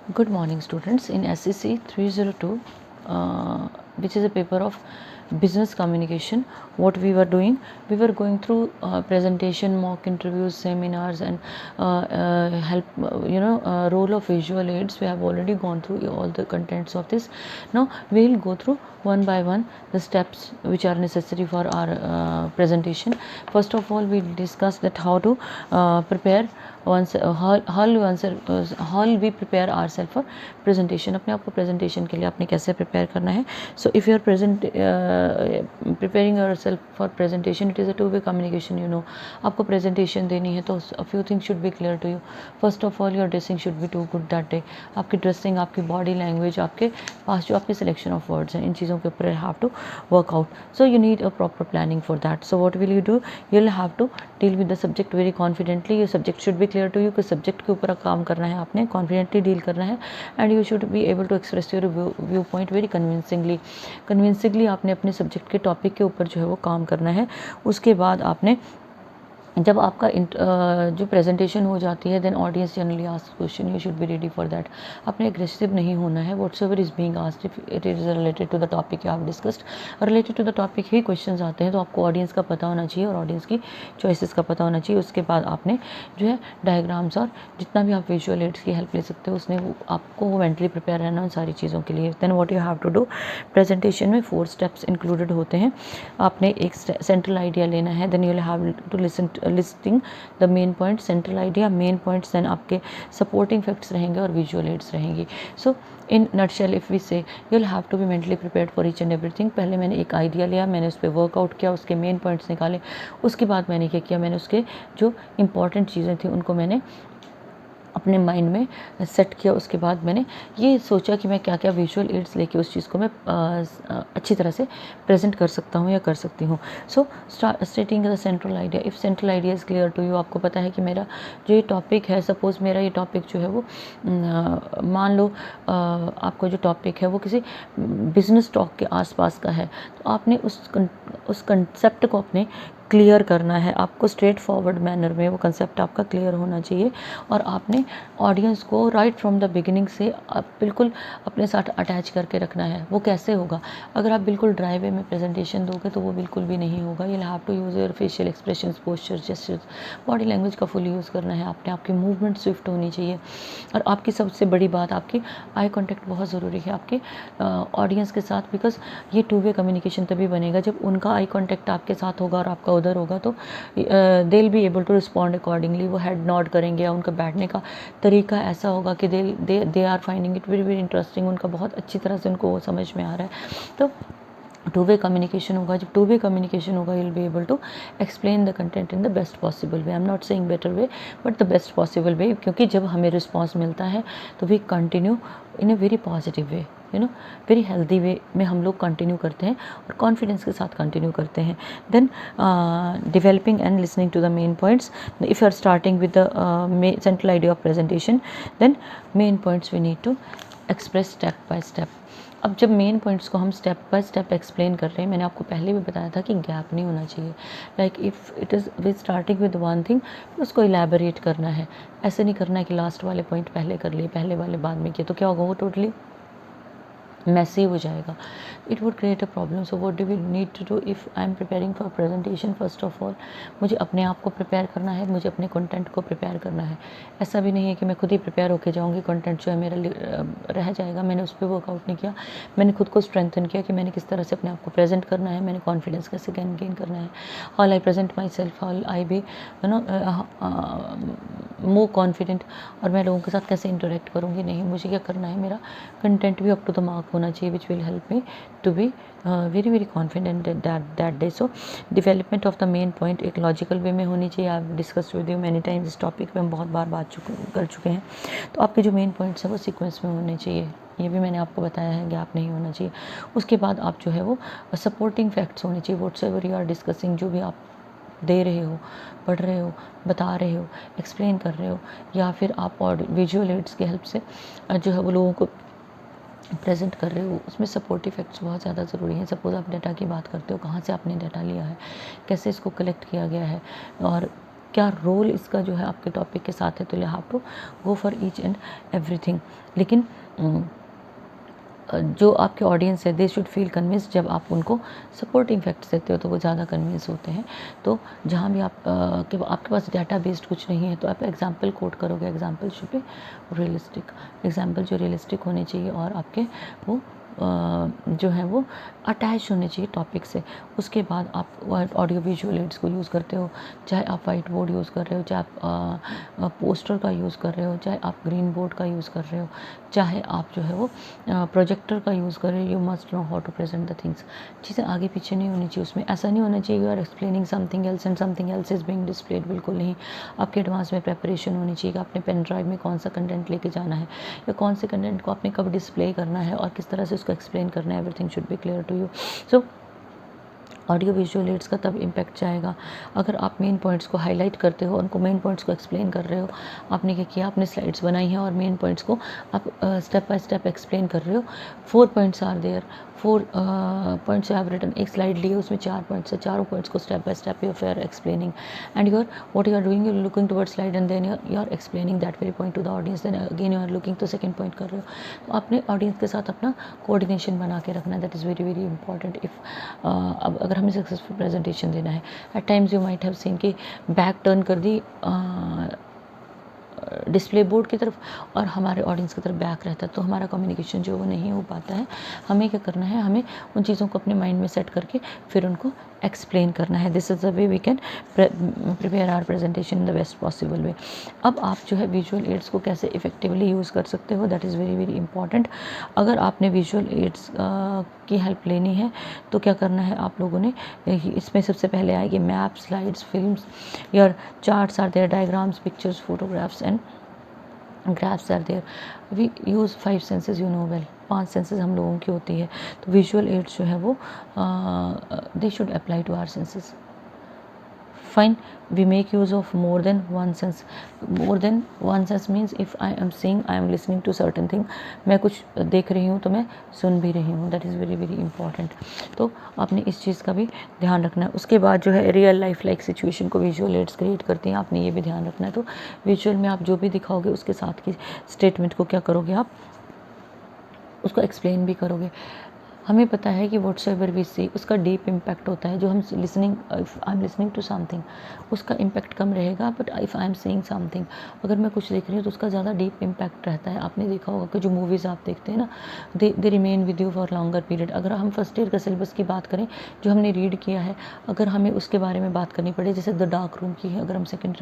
Good morning, students. In SCC 302, which is a paper of business communication, what we were doing, we were going through presentation, mock interviews, seminars, and role of visual aids. We have already gone through all the contents of this. Now we will go through one by one the steps which are necessary for our presentation. First of all, we'll discuss that how to prepare how we prepare ourselves for presentation. अपने आप को presentation के लिए आपने कैसे prepare करना है. So if you are preparing yourself for presentation, it is a two-way communication. आपको presentation देनी है तो a few things should be clear to you. First of all, your dressing should be too good that day. आपकी dressing, आपकी body language, आपके पास जो आपकी selection of words हैं, इन चीज़ों के ऊपर have to work out. So you need a proper planning for that. So what will you do? You'll have to deal with the subject very confidently. Your subject should be clear to you कि subject के ऊपर काम करना है, आपने confidently deal करना है, and you should be able to express your viewpoint very convincingly आपने अपने subject के topic के ऊपर जो है वो काम करना है. उसके बाद आपने जब आपका जो प्रेजेंटेशन हो जाती है, then audience generally ask question, you should be ready for that. आपने एग्रेसिव नहीं होना है. Whatsoever is being asked, if it is related to the topic you have discussed, related to the topic ही questions आते हैं, तो आपको audience का पता होना चाहिए और ऑडियंस की चॉइसेस का पता होना चाहिए. उसके बाद आपने जो है डायग्राम्स और जितना भी आप विजुअल एड्स की हेल्प ले सकते हो, उसने आपको वो मेंटली प्रिपेयर रहना उन सारी चीज़ों के लिए. Then what you have to do, presentation में 4 स्टेप्स इंक्लूडेड होते हैं. आपने एक सेंट्रल आइडिया लेना है, then you will have to listing the main point, central idea, main points, then आपके सपोर्टिंग फैक्ट्स रहेंगे और विजुअल एड्स रहेंगी. So in nutshell if we say, you will have to be mentally prepared for each and everything. पहले मैंने एक idea लिया, मैंने उस पर वर्कआउट किया, उसके मेन पॉइंट्स निकाले. उसके बाद मैंने क्या किया, मैंने उसके जो इंपॉर्टेंट चीज़ें थी उनको मैंने अपने माइंड में सेट किया. उसके बाद मैंने ये सोचा कि मैं क्या क्या विजुअल एड्स लेके उस चीज़ को मैं अच्छी तरह से प्रेजेंट कर सकता हूँ या कर सकती हूँ. So stating the central idea. If central idea is clear to you, आपको पता है कि मेरा जो ये टॉपिक है, सपोज़ मेरा ये टॉपिक जो है वो मान लो आपको जो टॉपिक है वो किसी बिजनेस टॉक के आसपास का है, तो आपने उस कंसेप्ट को अपने क्लियर करना है. आपको स्ट्रेट फॉरवर्ड मैनर में वो कंसेप्ट आपका क्लियर होना चाहिए और आपने ऑडियंस को राइट फ्रॉम द बिगिनिंग से बिल्कुल अपने साथ अटैच करके रखना है. वो कैसे होगा, अगर आप बिल्कुल ड्राई वे में प्रेजेंटेशन दोगे तो वो बिल्कुल भी नहीं होगा. You have to use your facial expressions, posture, gestures, body language का फुल यूज़ करना है आपने. आपकी मूवमेंट स्विफ्ट होनी चाहिए और आपकी सबसे बड़ी बात, आपकी आई कॉन्टैक्ट बहुत ज़रूरी है आपके ऑडियंस के साथ, बिकॉज ये टू वे कम्युनिकेशन तभी बनेगा जब उनका आई कॉन्टैक्ट आपके साथ होगा और आपका उधर होगा, तो they will be able to respond accordingly. वो हेड नॉड करेंगे या उनका बैठने का तरीका ऐसा होगा कि they are finding it very very interesting. उनका बहुत अच्छी तरह से उनको वो समझ में आ रहा है. तो टू वे कम्युनिकेशन होगा. जब टू वे कम्युनिकेशन होगा, you will be able to explain the content in the best possible way. I am not saying better way but the best possible way, क्योंकि जब हमें रिस्पॉन्स मिलता है तो we continue in a very positive way, very healthy way में हम लोग continue करते हैं और कॉन्फिडेंस के साथ कंटिन्यू करते हैं. Then developing and listening to the main points. If you are starting with the central idea of presentation, then main points we need to express step by step. अब जब main points को हम step by step explain कर रहे हैं, मैंने आपको पहले भी बताया था कि गैप नहीं होना चाहिए. Like if it is with starting with one thing, उसको इलेबोरेट करना है. ऐसे नहीं करना है कि लास्ट वाले पॉइंट पहले कर लिए, पहले वाले बाद में किए, तो क्या होगा, वो टोटली मैसी हो जाएगा. It would create a problem. So what do we need to do if I am preparing for presentation? First of all मुझे अपने आप को प्रिपेयर करना है, मुझे अपने कंटेंट को प्रिपेयर करना है. ऐसा भी नहीं है कि मैं खुद ही प्रिपेयर होके जाऊँगी, कंटेंट जो है मेरा रह जाएगा. मैंने उस पर वर्कआउट नहीं किया, मैंने खुद को स्ट्रेंथन किया कि मैंने किस तरह से अपने आप को प्रेजेंट करना है, मैंने कॉन्फिडेंस कैसे गेन करना है, how I present my self, how I be more confident, और मैं लोगों के साथ कैसे इंटरेक्ट करूँगी. नहीं, मुझे क्या करना है, मेरा कंटेंट भी अप टू द मार्क होना चाहिए, which will help me to be very very confident that day. So development of the main point एक लॉजिकल वे में होनी चाहिए. I discuss with you many times. इस टॉपिक पे हम बहुत बार बात कर चुके हैं. तो आपके जो मेन पॉइंट्स हैं वो सीक्वेंस में होने चाहिए, ये भी मैंने आपको बताया है, गैप नहीं होना चाहिए. उसके बाद आप जो है वो सपोर्टिंग फैक्ट्स होने चाहिए. व्हाट्सएवर यू आर डिस्कसिंग, जो भी आप दे रहे हो, पढ़ रहे हो, बता रहे हो, एक्सप्लेन कर रहे हो, या फिर आप और विजुअल एड्स की हेल्प से जो है वो लोगों को प्रेजेंट कर रहे हो, उसमें सपोर्टिव फैक्ट्स बहुत ज़्यादा ज़रूरी हैं. सपोज़ आप डाटा की बात करते हो, कहाँ से आपने डाटा लिया है, कैसे इसको कलेक्ट किया गया है, और क्या रोल इसका जो है आपके टॉपिक के साथ है, तो you have to go for each and everything. लेकिन जो आपके ऑडियंस है दे शुड फील कन्विंस, जब आप उनको सपोर्टिंग फैक्ट्स देते हो तो वो ज़्यादा कन्विंस होते हैं। तो जहाँ भी आपके पास डाटा बेस्ड कुछ नहीं है तो आप एग्जाम्पल कोट करोगे, example should be realistic, example जो रियलिस्टिक होने चाहिए और आपके वो जो है वो अटैच होने चाहिए टॉपिक से। उसके बाद आप ऑडियो विजुअल एड्स को यूज़ करते हो, चाहे आप वाइट बोर्ड यूज़ कर रहे हो, चाहे आप पोस्टर का यूज़ कर रहे हो, चाहे आप ग्रीन बोर्ड का यूज़ कर रहे हो, चाहे आप जो है वो प्रोजेक्टर का यूज़ कर रहे हो। You must know how to present the things. चीज़ें आगे पीछे नहीं होनी चाहिए उसमें, ऐसा नहीं होना चाहिए you are explaining something else and something else is being displayed, बिल्कुल नहीं। आपके एडवांस में प्रेपरेशन होनी चाहिए कि आपने पेन ड्राइव में कौन सा कंटेंट लेके जाना है या कौन से कंटेंट को आपने कब डिस्प्ले करना है और किस तरह से उसको एक्सप्लेन करना है। Everything should be clear to you. So audio visual aids का तब इम्पैक्ट जाएगा अगर आप मेन पॉइंट्स को हाईलाइट करते हो, उनको मेन पॉइंट्स को एक्सप्लेन कर रहे हो। आपने क्या किया, आपने स्लाइड्स बनाई हैं और मेन पॉइंट्स को आप स्टेप बाय स्टेप एक्सप्लेन कर रहे हो। 4 points are there, 4 points have written, एक स्लाइड ली है उसमें 4 पॉइंट्स है, चारों पॉइंट्स को step by step you are explaining and you are what you are doing, you are looking towards slide and then you are explaining that very point to the audience, then again you are looking to second point कर रहे हो। तो आपने audience के साथ अपना coordination बना के रखना है, that is very very important. अब अगर हमें सक्सेसफुल प्रेजेंटेशन देना है, at times you might have seen कि बैक टर्न कर दी डिस्प्ले बोर्ड की तरफ और हमारे ऑडियंस की तरफ बैक रहता है, तो हमारा कम्युनिकेशन जो वो नहीं हो पाता है। हमें क्या करना है, हमें उन चीज़ों को अपने माइंड में सेट करके फिर उनको एक्सप्लेन करना है। This is the way we can prepare our presentation in the best possible way. अब आप जो है विजुअल एड्स को कैसे इफेक्टिवली यूज़ कर सकते हो, that is very very important. अगर आपने विजुअल एड्स की हेल्प लेनी है तो क्या करना है आप लोगों ने, इसमें सबसे पहले आएगी map, slides, films, your charts are there, diagrams, pictures, photographs and graphs are there. We use 5 senses, you know well, 5 senses हम लोगों की होती है। तो विजुअल एड्स जो है वो they should apply to our senses. Fine, we make use of more than one sense. More than one sense means if I am seeing, I am listening to certain thing. मैं कुछ देख रही हूँ तो मैं सुन भी रही हूँ, that is very very important. तो आपने इस चीज़ का भी ध्यान रखना है। उसके बाद जो है रियल लाइफ लाइक सिचुएशन को विजुअल एड्स क्रिएट करते हैं, आपने ये भी ध्यान रखना है। तो विजुअल में आप जो भी दिखाओगे उसके साथ की स्टेटमेंट को क्या करोगे, आप उसको एक्सप्लेन भी करोगे। हमें पता है कि व्हाट्सएवर वी सी उसका डीप इम्पैक्ट होता है। जो हम listening, if I am listening to something उसका इम्पैक्ट कम रहेगा, but if I am saying something, अगर मैं कुछ देख रही हूँ तो उसका ज़्यादा डीप इम्पैक्ट रहता है। आपने देखा होगा कि जो मूवीज़ आप देखते हैं ना, they remain with you for longer period. अगर हम फर्स्ट ईयर का सिलेबस की बात करें जो हमने रीड किया है, अगर हमें उसके बारे में बात करनी पड़े, जैसे द डार्क रूम की है, अगर हम सेकेंड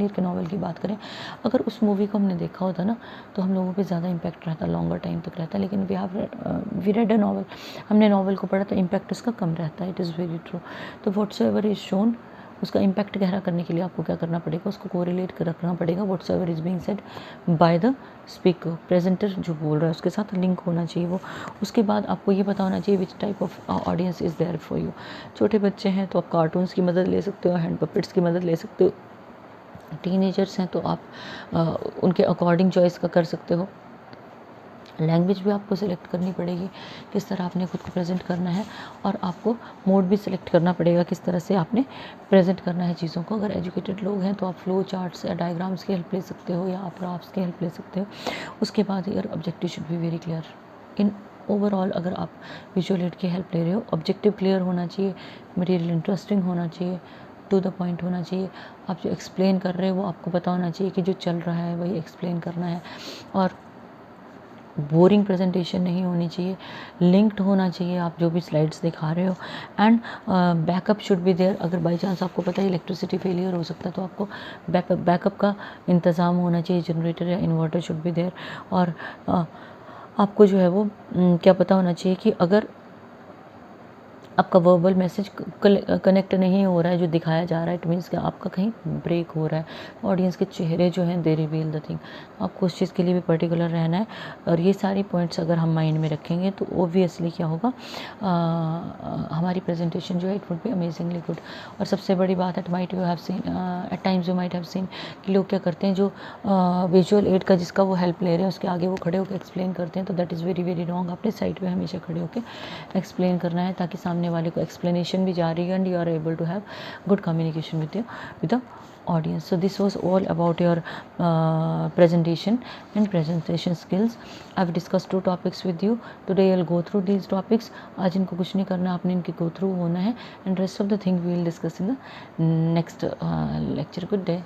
ईयर के नॉवल की बात करें, अगर उस मूवी को हमने देखा होता ना तो हम लोगों पर ज़्यादा इम्पैक्ट रहता, लॉन्गर टाइम तक रहता। लेकिन वी रेड अ नॉवल, हमने नॉवल को पढ़ा तो इम्पैक्ट उसका कम रहता है। It is very true. तो व्हाट्सएवर इज़ शोन, उसका इम्पैक्ट गहरा करने के लिए आपको क्या करना पड़ेगा, उसको कोरिलेट कर रखना पड़ेगा whatsoever is being said by the speaker. Presenter जो बोल रहा है उसके साथ लिंक होना चाहिए वो। उसके बाद आपको ये पता होना चाहिए which type of audience is there for you. छोटे बच्चे हैं तो आप कार्टून्स की मदद ले सकते हो, हैंड पपेट्स की मदद ले सकते हो। टीनेजर्स हैं तो आप उनके अकॉर्डिंग चॉइस का कर सकते हो। लैंग्वेज भी आपको सिलेक्ट करनी पड़ेगी, किस तरह आपने खुद को प्रेजेंट करना है, और आपको मोड भी सिलेक्ट करना पड़ेगा किस तरह से आपने प्रेजेंट करना है चीज़ों को। अगर एजुकेटेड लोग हैं तो आप फ्लो चार्ट्स या डायग्राम्स की हेल्प ले सकते हो या आप ग्राफ्स की हेल्प ले सकते हो। उसके बाद your objective should be very clear in overall. अगर आप विजुअल एड की हेल्प ले रहे हो, ऑब्जेक्टिव क्लियर होना चाहिए, मटेरियल इंटरेस्टिंग होना चाहिए, टू द पॉइंट होना चाहिए। आप जो एक्सप्लेन कर रहे हो वो आपको पता होना चाहिए कि जो चल रहा है वही एक्सप्लेन करना है, और बोरिंग प्रेजेंटेशन नहीं होनी चाहिए, लिंक्ड होना चाहिए आप जो भी स्लाइड्स दिखा रहे हो। And backup should be there. अगर बाई चांस आपको पता है इलेक्ट्रिसिटी फेलियर हो सकता है तो आपको बैकअप का इंतज़ाम होना चाहिए, जनरेटर या इन्वर्टर शुड बी देयर। और आपको जो है वो क्या पता होना चाहिए कि अगर आपका वर्बल मैसेज कनेक्ट नहीं हो रहा है जो दिखाया जा रहा है, इट मीन्स कि आपका कहीं ब्रेक हो रहा है। ऑडियंस के चेहरे जो हैं दे रिवील द थिंग। आपको उस चीज़ के लिए भी पर्टिकुलर रहना है। और ये सारी पॉइंट्स अगर हम माइंड में रखेंगे तो ओब्वियसली क्या होगा, हमारी प्रेजेंटेशन जो है it would be amazingly good. और सबसे बड़ी बात at might you have seen, at times you might have seen कि लोग क्या करते हैं, जो विजुअल एड का जिसका वो हेल्प ले रहे हैं उसके आगे वो खड़े होकर एक्सप्लेन करते हैं, तो that is very very wrong. अपने साइड पे हमेशा खड़े होकर एक्सप्लेन करना है ताकि सामने वाले को एक्सप्लेनेशन भी जा रही है and you are able to have good communication with the audience. So this was all about your presentation and presentation skills. I've discussed 2 topics with you today. I'll go through these topics. आज इनको कुछ नहीं करना, आपने इनके go through होना है, and rest of the thing we will discuss in the next lecture. Good day.